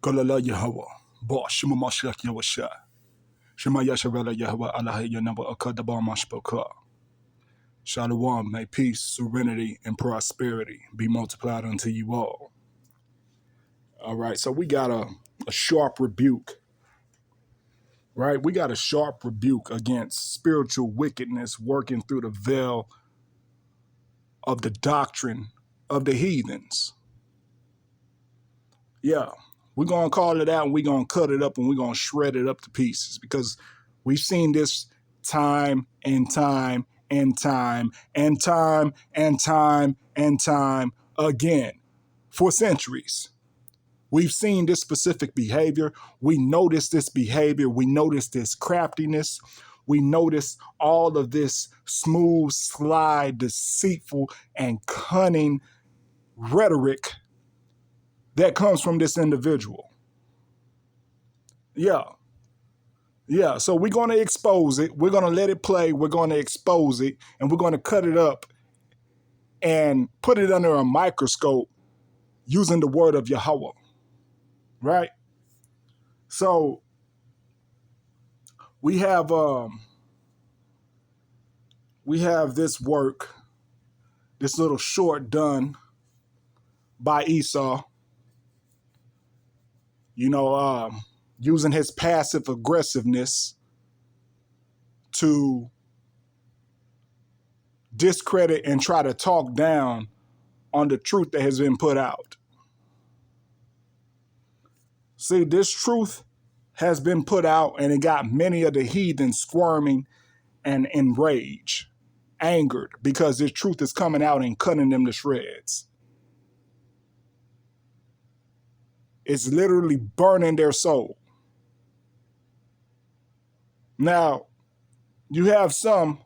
Kalala Yahawah, Ba Shema Mashiach Yahweh Shema Yasharala Yahweh Allah Yanaba Akadaba Mashbaka. Shalom, may peace, serenity, and prosperity be multiplied unto you all. All right, so we got a sharp rebuke, right? We got a sharp rebuke against spiritual wickedness working through the veil of the doctrine of the heathens. Yeah, we're going to call it out and we're going to cut it up and we're going to shred it up to pieces because we've seen this time and time and time and time and time and time again for centuries. We've seen this specific behavior. We notice this behavior. We notice this craftiness. We notice all of this smooth, sly, deceitful, and cunning rhetoric that comes from this individual. Yeah. So we're going to expose it. We're going to let it play. We're going to expose it. And we're going to cut it up and put it under a microscope using the word of Yahawah. Right? So we have this work, this little short done by Esau, using his passive aggressiveness to discredit and try to talk down on the truth that has been put out. See, this truth has been put out and it got many of the heathens squirming and enraged, angered, because this truth is coming out and cutting them to shreds. It's literally burning their soul. Now, you have some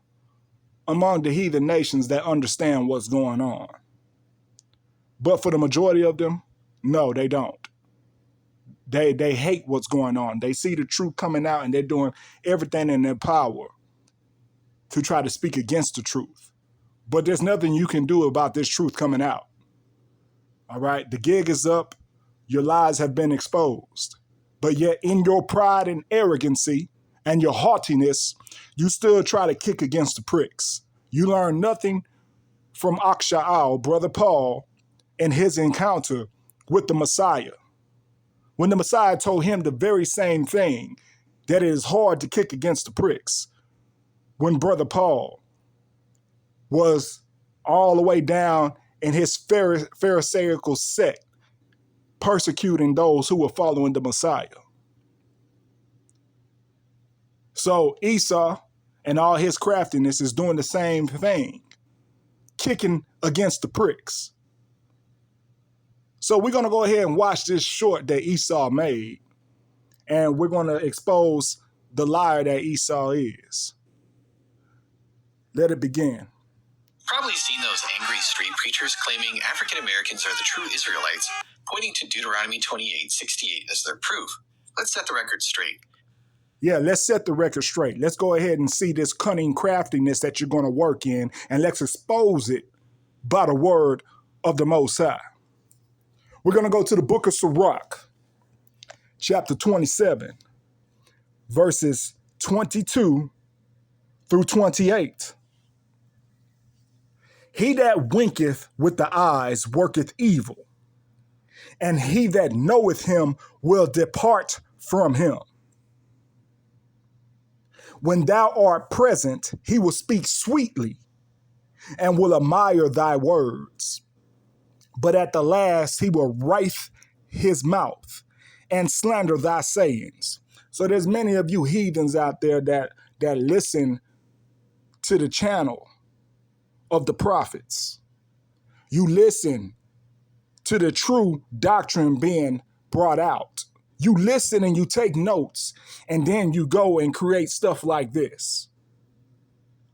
among the heathen nations that understand what's going on. But for the majority of them, no, they don't. They hate what's going on. They see the truth coming out and they're doing everything in their power to try to speak against the truth. But there's nothing you can do about this truth coming out. All right? The gig is up. Your lies have been exposed. But yet in your pride and arrogancy and your haughtiness, you still try to kick against the pricks. You learn nothing from Aksha'al, Brother Paul, in his encounter with the Messiah. When the Messiah told him the very same thing, that it is hard to kick against the pricks. When Brother Paul was all the way down in his Pharisaical sect, persecuting those who were following the Messiah. So Esau and all his craftiness is doing the same thing, kicking against the pricks. So we're going to go ahead and watch this short that Esau made, and we're going to expose the liar that Esau is. Let it begin. Probably seen those angry street preachers claiming African Americans are the true Israelites, pointing to Deuteronomy 28:68 as their proof. Let's set the record straight. Yeah, let's set the record straight. Let's go ahead and see this cunning craftiness that you're going to work in, and let's expose it by the word of the Most High. We're going to go to the book of Sirach, chapter 27, verses 22 through 28. He that winketh with the eyes worketh evil, and he that knoweth him will depart from him. When thou art present, he will speak sweetly and will admire thy words. But at the last, he will writhe his mouth and slander thy sayings. So there's many of you heathens out there that listen to the channel of the prophets. You listen to the true doctrine being brought out. You listen and you take notes, and then you go and create stuff like this,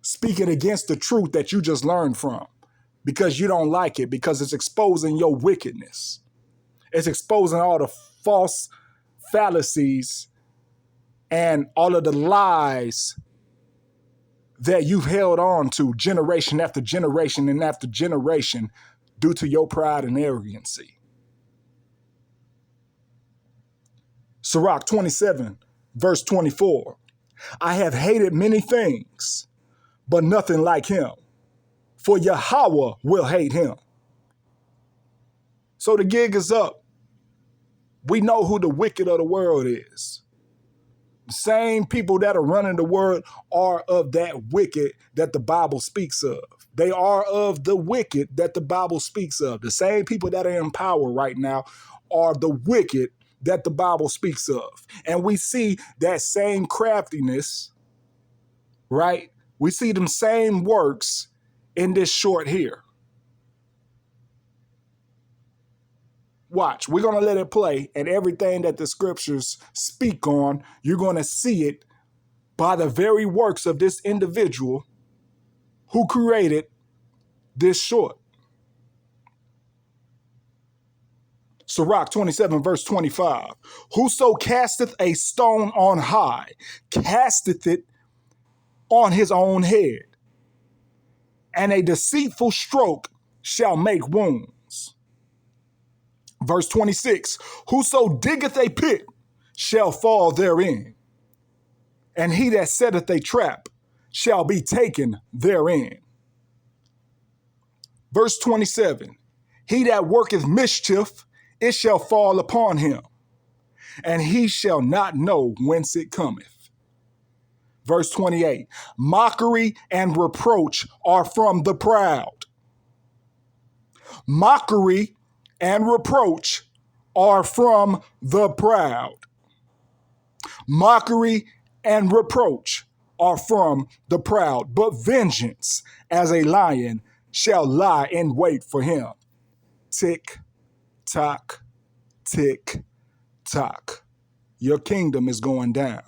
speaking against the truth that you just learned from because you don't like it, because it's exposing your wickedness. It's exposing all the false fallacies and all of the lies that you've held on to generation after generation and after generation due to your pride and arrogancy. Sirach 27, verse 24. I have hated many things, but nothing like him, for Yahweh will hate him. So the gig is up. We know who the wicked of the world is. The same people that are running the world are of that wicked that the Bible speaks of. They are of the wicked that the Bible speaks of. The same people that are in power right now are the wicked that the Bible speaks of. And we see that same craftiness, right? We see them same works in this short here. Watch, we're going to let it play, and everything that the scriptures speak on, you're going to see it by the very works of this individual who created this short. Sirach 27, verse 25. Whoso casteth a stone on high, casteth it on his own head, and a deceitful stroke shall make wounds. Verse 26, whoso diggeth a pit shall fall therein, and he that setteth a trap shall be taken therein. Verse 27, he that worketh mischief, it shall fall upon him, and he shall not know whence it cometh. Verse 28, mockery and reproach are from the proud. Mockery and reproach are from the proud. Mockery and reproach are from the proud, but vengeance as a lion shall lie in wait for him. Tick, tock, tick, tock. Your kingdom is going down.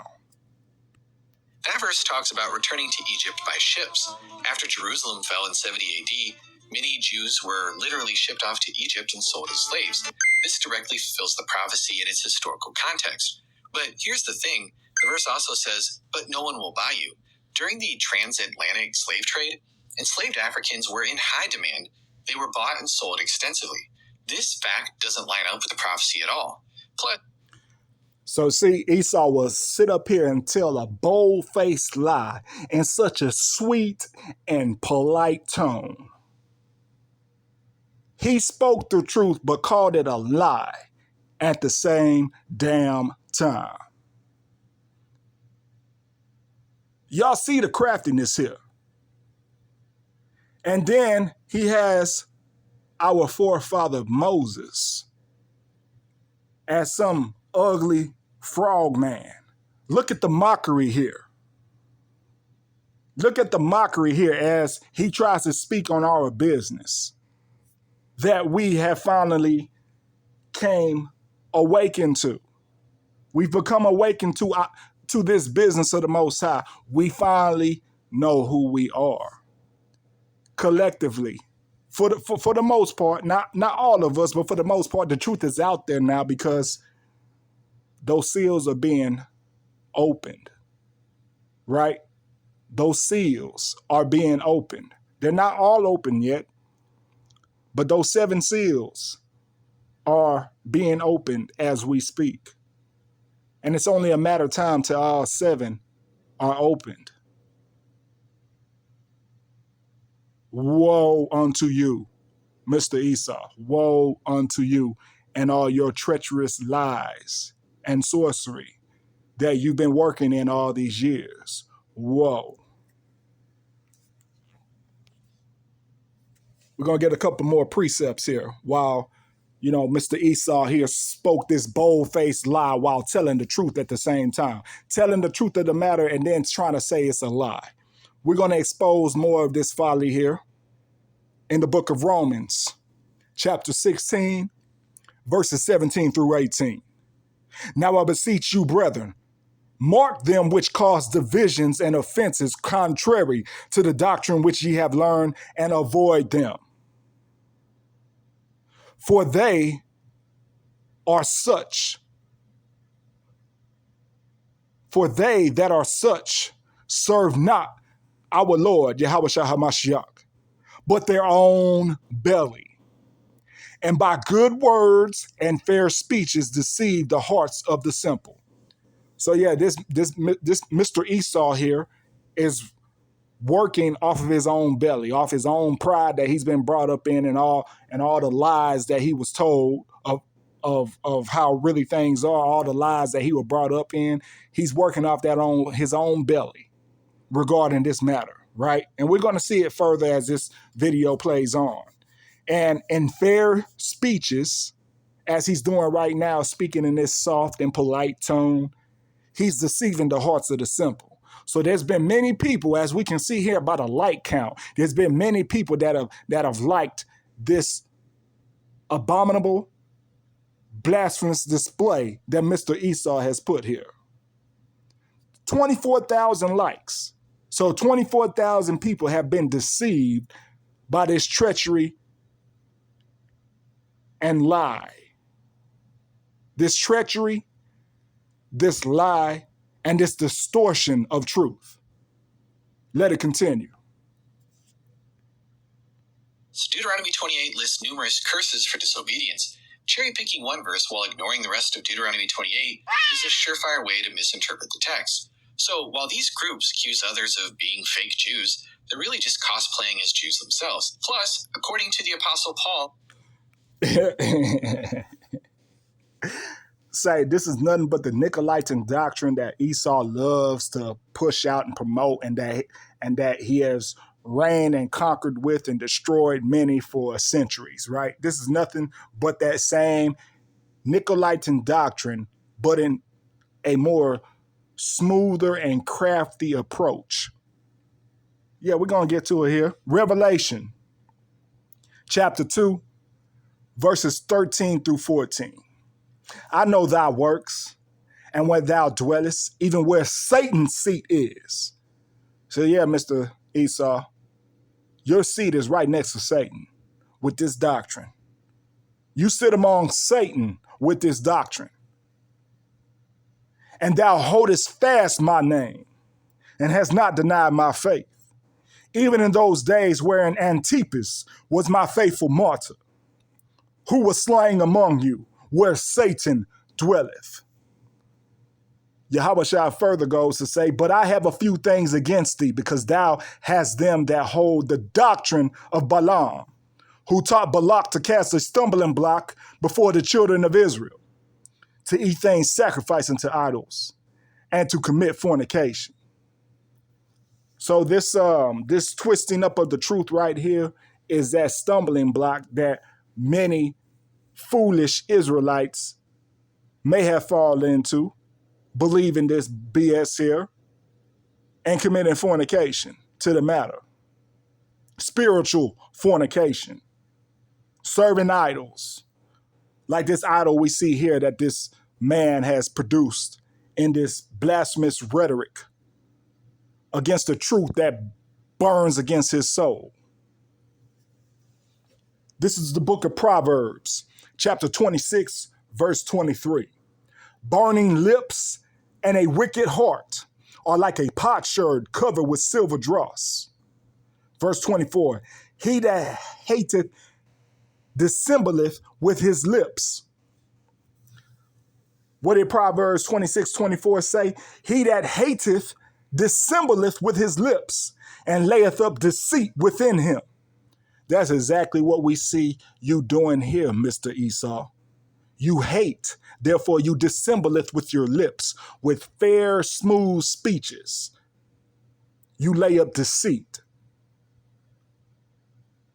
That verse talks about returning to Egypt by ships. After Jerusalem fell in 70 AD, many Jews were literally shipped off to Egypt and sold as slaves. This directly fulfills the prophecy in its historical context. But here's the thing, the verse also says, but no one will buy you. During the transatlantic slave trade, enslaved Africans were in high demand. They were bought and sold extensively. This fact doesn't line up with the prophecy at all. Plus, so see, Esau will sit up here and tell a bold-faced lie in such a sweet and polite tone. He spoke the truth but called it a lie at the same damn time. Y'all see the craftiness here. And then he has our forefather Moses as some ugly frog man. Look at the mockery here. Look at the mockery here as he tries to speak on our business that we have finally came awakened to. We've become awakened to this business of the Most High. We finally know who we are collectively. For the most part, not all of us, but for the most part, the truth is out there now because those seals are being opened, right? Those seals are being opened. They're not all open yet, but those 7 seals are being opened as we speak. And it's only a matter of time till all 7 are opened. Woe unto you, Mr. Esau. Woe unto you and all your treacherous lies and sorcery that you've been working in all these years. Whoa. We're going to get a couple more precepts here while, Mr. Esau here spoke this bold-faced lie while telling the truth at the same time. Telling the truth of the matter and then trying to say it's a lie. We're going to expose more of this folly here in the book of Romans, chapter 16, verses 17 through 18. Now I beseech you, brethren, mark them which cause divisions and offenses contrary to the doctrine which ye have learned, and avoid them. For they are such. For they that are such serve not our Lord, YAHAWAH'S, but their own belly, and by good words and fair speeches deceive the hearts of the simple. So yeah, this Mr. Esau here is working off of his own belly, off his own pride that he's been brought up in, and all the lies that he was told of how really things are, all the lies that he was brought up in. He's working off that on his own belly regarding this matter, right? And we're going to see it further as this video plays on. And in fair speeches, as he's doing right now, speaking in this soft and polite tone, he's deceiving the hearts of the simple. So there's been many people, as we can see here by the like count, there's been many people that have liked this abominable, blasphemous display that Mr. Esau has put here. 24,000 likes. So 24,000 people have been deceived by this treachery and lie. This treachery, this lie, and this distortion of truth. Let it continue. So Deuteronomy 28 lists numerous curses for disobedience. Cherry-picking one verse while ignoring the rest of Deuteronomy 28 is a surefire way to misinterpret the text. So while these groups accuse others of being fake Jews, they're really just cosplaying as Jews themselves. Plus, according to the Apostle Paul, say this is nothing but the Nicolaitan doctrine that Esau loves to push out and promote, and that he has reigned and conquered with and destroyed many for centuries, right? This is nothing but that same Nicolaitan doctrine, but in a more smoother and crafty approach. Yeah, we're going to get to it here. Revelation chapter 2, verses 13 through 14. I know thy works, and where thou dwellest, even where Satan's seat is. So yeah, Mr. Esau, your seat is right next to Satan with this doctrine. You sit among Satan with this doctrine. And thou holdest fast my name, and hast not denied my faith, even in those days wherein Antipas was my faithful martyr, who was slain among you, where Satan dwelleth. YAHAWAH'S further goes to say, but I have a few things against thee, because thou hast them that hold the doctrine of Balaam, who taught Balak to cast a stumbling block before the children of Israel, to eat things sacrificed unto idols, and to commit fornication. So this twisting up of the truth right here is that stumbling block that many foolish Israelites may have fallen into, believing this BS here, and committing fornication to the matter. Spiritual fornication. Serving idols. Like this idol we see here that this man has produced in this blasphemous rhetoric against the truth that burns against his soul. This is the book of Proverbs, chapter 26, verse 23. Burning lips and a wicked heart are like a potsherd covered with silver dross. Verse 24. He that hateth dissembleth with his lips. What did Proverbs 26:24 say? He that hateth dissembleth with his lips, and layeth up deceit within him. That's exactly what we see you doing here, Mr. Esau. You hate, therefore you dissembleth with your lips, with fair, smooth speeches. You lay up deceit.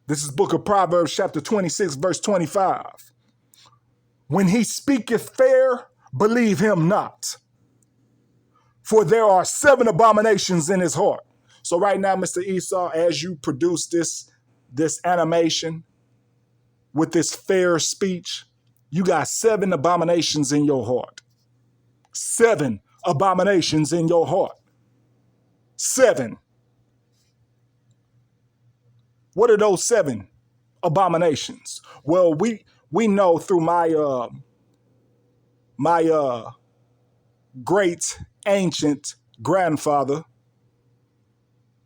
This is book of Proverbs, chapter 26, verse 25. When he speaketh fair, believe him not, for there are 7 abominations in his heart. So right now, Mr. Esau, as you produce this animation with this fair speech, you got 7 abominations in your heart. 7 abominations in your heart. 7. What are those 7 abominations? Well, we know through my great ancient grandfather,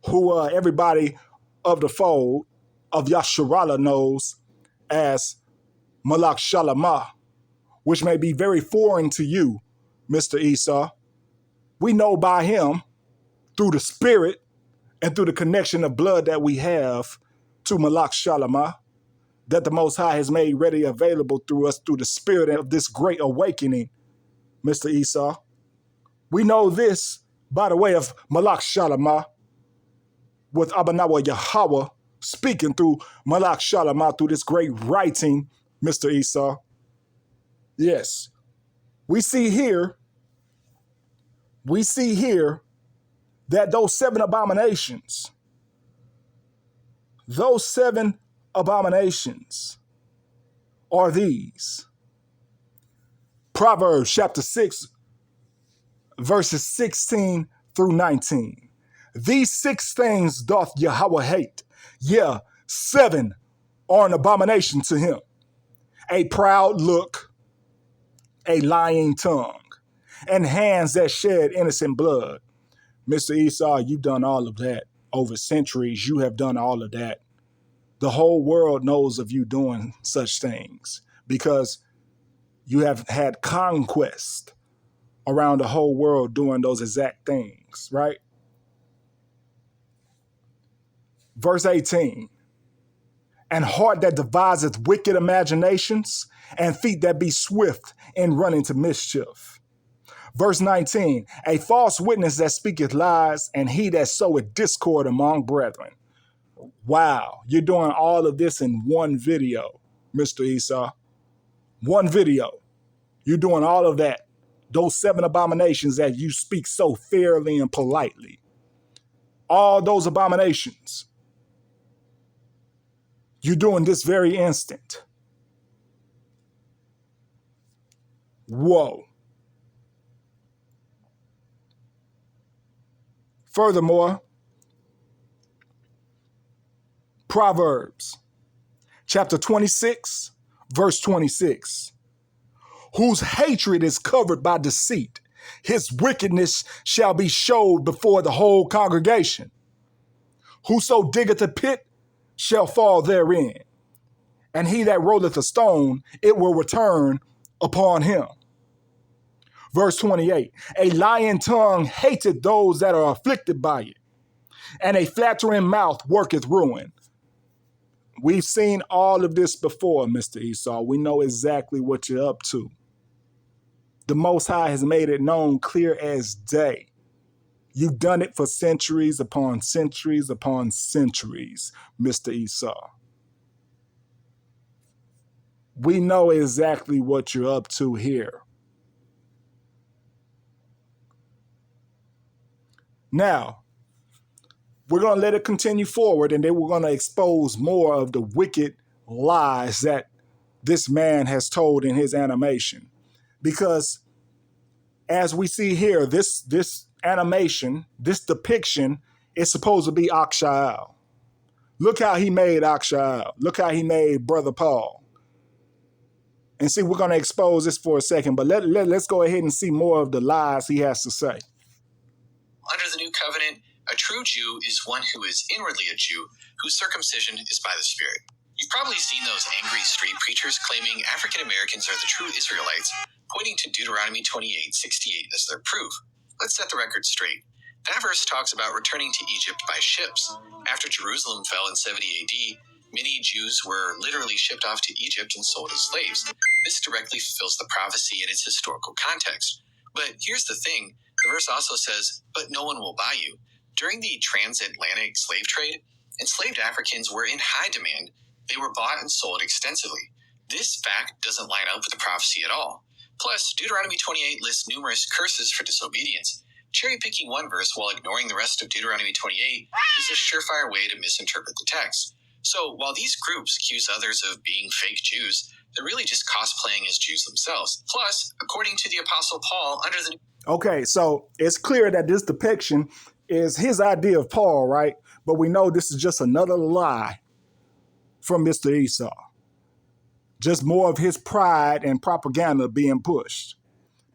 who everybody of the fold of Yasharala knows as Malak Shalamah, which may be very foreign to you, Mr. Esau. We know by him, through the spirit and through the connection of blood that we have to Malak Shalamah, that the Most High has made ready available through us through the spirit of this great awakening, Mr. Esau. We know this by the way of Malak Shalamah, with Abanawa Yahawah speaking through Malak Shalamah through this great writing, Mr. Esau. Yes, we see here that those seven abominations are these. Proverbs chapter 6, verses 16 through 19. These 6 things doth Yahawah hate. Yeah, 7 are an abomination to him. A proud look, a lying tongue, and hands that shed innocent blood. Mr. Esau, you've done all of that. Over centuries, you have done all of that. The whole world knows of you doing such things because you have had conquest around the whole world doing those exact things, right? Verse 18, and heart that deviseth wicked imaginations, and feet that be swift in running to mischief. Verse 19, a false witness that speaketh lies, and he that soweth discord among brethren. Wow, you're doing all of this in one video, Mr. Esau. One video. You're doing all of that. Those 7 abominations that you speak so fairly and politely. All those abominations. You're doing this very instant. Whoa. Furthermore, Proverbs chapter 26, verse 26. Whose hatred is covered by deceit, his wickedness shall be showed before the whole congregation. Whoso diggeth a pit shall fall therein, and he that rolleth a stone, it will return upon him. Verse 28, a lying tongue hateth those that are afflicted by it, and a flattering mouth worketh ruin. We've seen all of this before, Mr. Esau. We know exactly what you're up to. The Most High has made it known clear as day. You've done it for centuries upon centuries upon centuries, Mr. Esau. We know exactly what you're up to here. Now, we're going to let it continue forward, and then we're going to expose more of the wicked lies that this man has told in his animation. Because as we see here, this animation, this depiction is supposed to be Akshael. Look how he made Akshael. Look how he made Brother Paul. And see, we're going to expose this for a second, but let's go ahead and see more of the lies he has to say. Under the new covenant, a true Jew is one who is inwardly a Jew, whose circumcision is by the Spirit. You've probably seen those angry street preachers claiming African Americans are the true Israelites, pointing to Deuteronomy 28:68 as their proof. Let's set the record straight. That verse talks about returning to Egypt by ships. After Jerusalem fell in 70 AD, many Jews were literally shipped off to Egypt and sold as slaves. This directly fulfills the prophecy in its historical context. But here's the thing. The verse also says, but no one will buy you. During the transatlantic slave trade, enslaved Africans were in high demand. They were bought and sold extensively. This fact doesn't line up with the prophecy at all. Plus, Deuteronomy 28 lists numerous curses for disobedience. Cherry-picking one verse while ignoring the rest of Deuteronomy 28 is a surefire way to misinterpret the text. So, while these groups accuse others of being fake Jews, they're really just cosplaying as Jews themselves. Plus, according to the Apostle Paul, under the... Okay, so it's clear that this depiction is his idea of Paul, right? But we know this is just another lie from Mr. Esau. Just more of his pride and propaganda being pushed.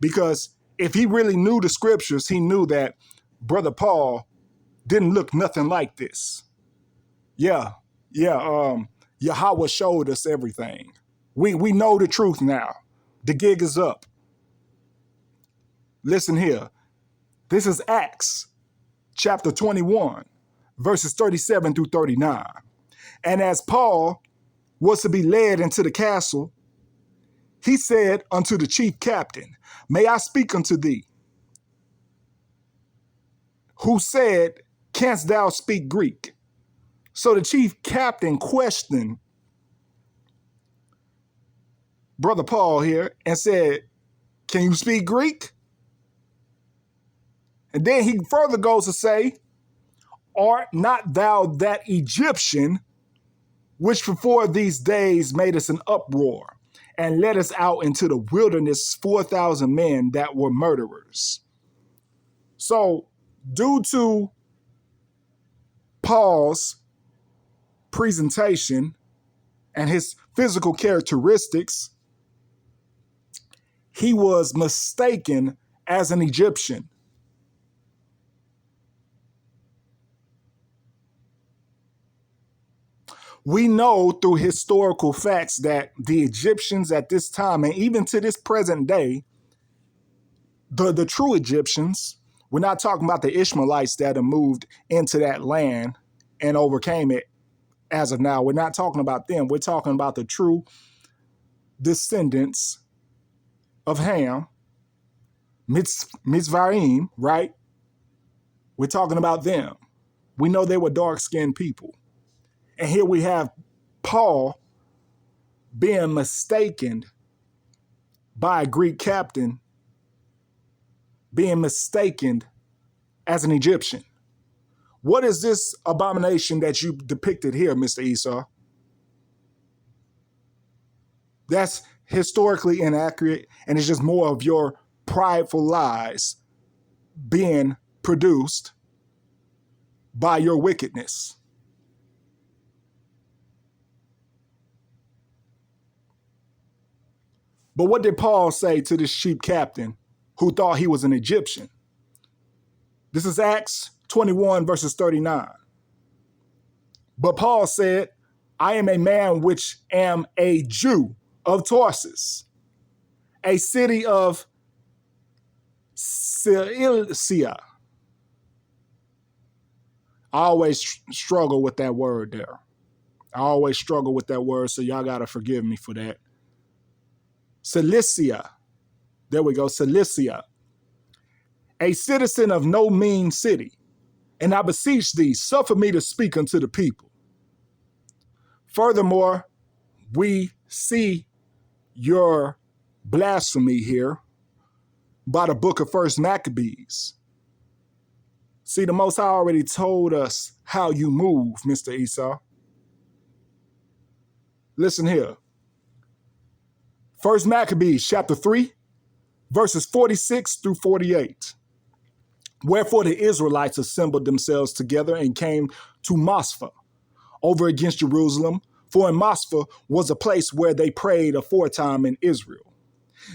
Because if he really knew the scriptures, he knew that Brother Paul didn't look nothing like this. Yahawah showed us everything. We know the truth now. The gig is up. Listen here. This is Acts chapter 21, verses 37 through 39. And as Paul was to be led into the castle, he said unto the chief captain, May I speak unto thee? Who said, Canst thou speak Greek? So the chief captain questioned Brother Paul here and said, Can you speak Greek? And then he further goes to say, Art not thou that Egyptian which before these days made us an uproar and led us out into the wilderness 4,000 men that were murderers? So due to Paul's presentation and his physical characteristics, he was mistaken as an Egyptian. We know through historical facts that the Egyptians at this time, and even to this present day, the true Egyptians, we're not talking about the Ishmaelites that have moved into that land and overcame it as of now. We're not talking about them. We're talking about the true descendants of Ham, Mitzvarim, right? We're talking about them. We know they were dark-skinned people. And here we have Paul being mistaken by a Greek captain, being mistaken as an Egyptian. What is this abomination that you depicted here, Mr. Esau? That's historically inaccurate, and it's just more of your prideful lies being produced by your wickedness. But what did Paul say to this chief captain who thought he was an Egyptian? This is Acts 21, verses 39. But Paul said, I am a man which am a Jew of Tarsus, a city of Cilicia. I always struggle with that word there. I always struggle with that word, so y'all got to forgive me for that. Cilicia. There we go, Cilicia. A citizen of no mean city. And I beseech thee, suffer me to speak unto the people. Furthermore, we see your blasphemy here by the book of 1 Maccabees. See, the Most High already told us how you move, Mr. Esau. Listen here. 1 Maccabees chapter 3, verses 46 through 48. Wherefore the Israelites assembled themselves together and came to Mosphah over against Jerusalem, for in Mosphah was a place where they prayed aforetime in Israel.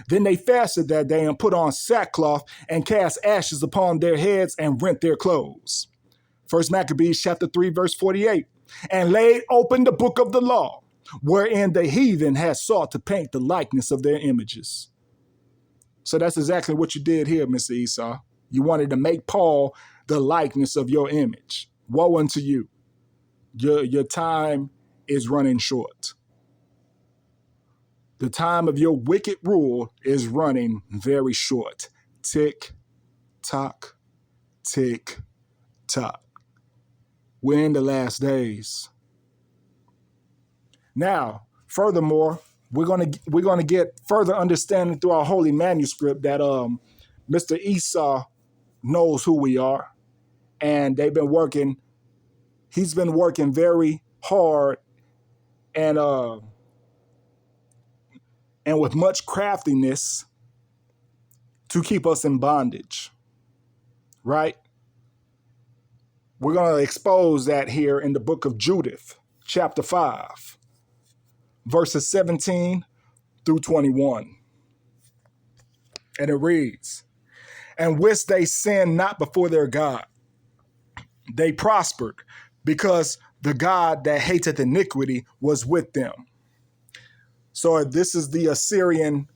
Then they fasted that day and put on sackcloth and cast ashes upon their heads and rent their clothes. 1 Maccabees chapter 3, verse 48. And laid open the book of the law, wherein the heathen had sought to paint the likeness of their images. So that's exactly what you did here, Mr. Esau. You wanted to make Paul the likeness of your image. Woe unto you. Your time is running short. The time of your wicked rule is running very short. Tick, tock, tick, tock. We're in the last days. Now, furthermore, we're gonna get further understanding through our holy manuscript that Mr. Esau knows who we are, and he's been working very hard and with much craftiness to keep us in bondage, right? We're going to expose that here in the book of Judith, chapter 5, verses 17 through 21. And it reads, And which they sinned not before their God. They prospered, because the God that hateth iniquity was with them. So this is the Assyrian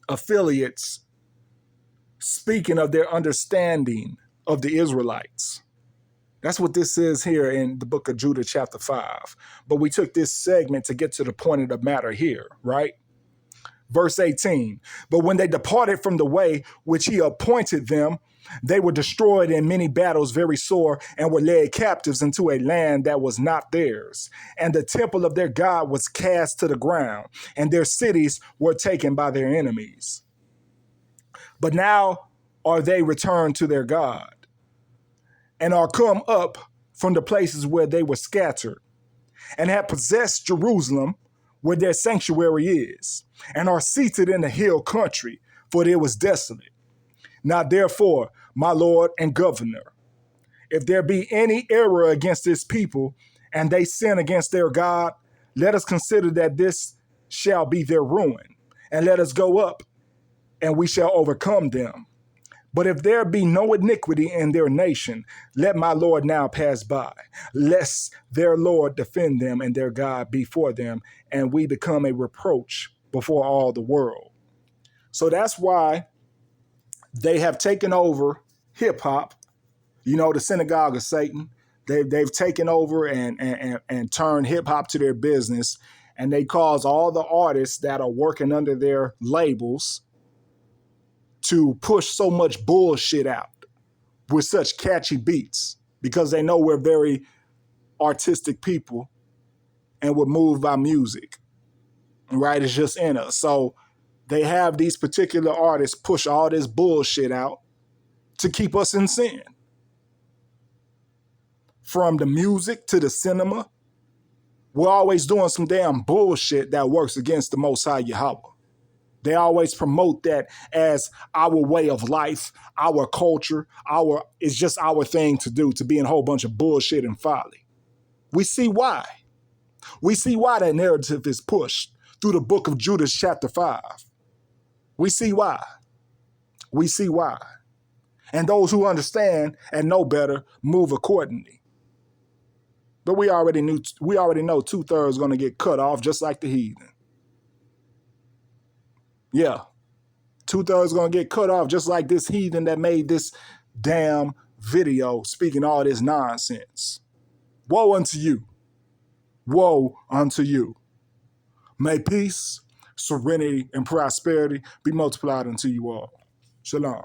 affiliates speaking of their understanding of the Israelites. That's what this is here in the book of Judah, chapter 5. But we took this segment to get to the point of the matter here, right? Verse 18, but when they departed from the way which he appointed them, they were destroyed in many battles very sore, and were led captives into a land that was not theirs. And the temple of their God was cast to the ground, and their cities were taken by their enemies. But now are they returned to their God, and are come up from the places where they were scattered, and have possessed Jerusalem, where their sanctuary is, and are seated in the hill country, for it was desolate. Now therefore, my Lord and Governor, if there be any error against this people, and they sin against their God, let us consider that this shall be their ruin, and let us go up, and we shall overcome them. But if there be no iniquity in their nation, let my Lord now pass by, lest their Lord defend them and their God before them, and we become a reproach before all the world. So that's why they have taken over hip hop, the synagogue of Satan. They've taken over and turned hip hop to their business, and they cause all the artists that are working under their labels to push so much bullshit out with such catchy beats, because they know we're very artistic people and we're moved by music, right? It's just in us. So they have these particular artists push all this bullshit out to keep us in sin. From the music to the cinema, we're always doing some damn bullshit that works against the Most High Yahweh. They always promote that as our way of life, our culture, it's just our thing to do, to be in a whole bunch of bullshit and folly. We see why. We see why that narrative is pushed through the book of Judah, chapter 5. We see why. We see why. And those who understand and know better move accordingly. But we already know 2/3 going to get cut off just like the heathen. Yeah, 2/3 going to get cut off just like this heathen that made this damn video speaking all this nonsense. Woe unto you. Woe unto you. May peace, serenity, and prosperity be multiplied unto you all. Shalom.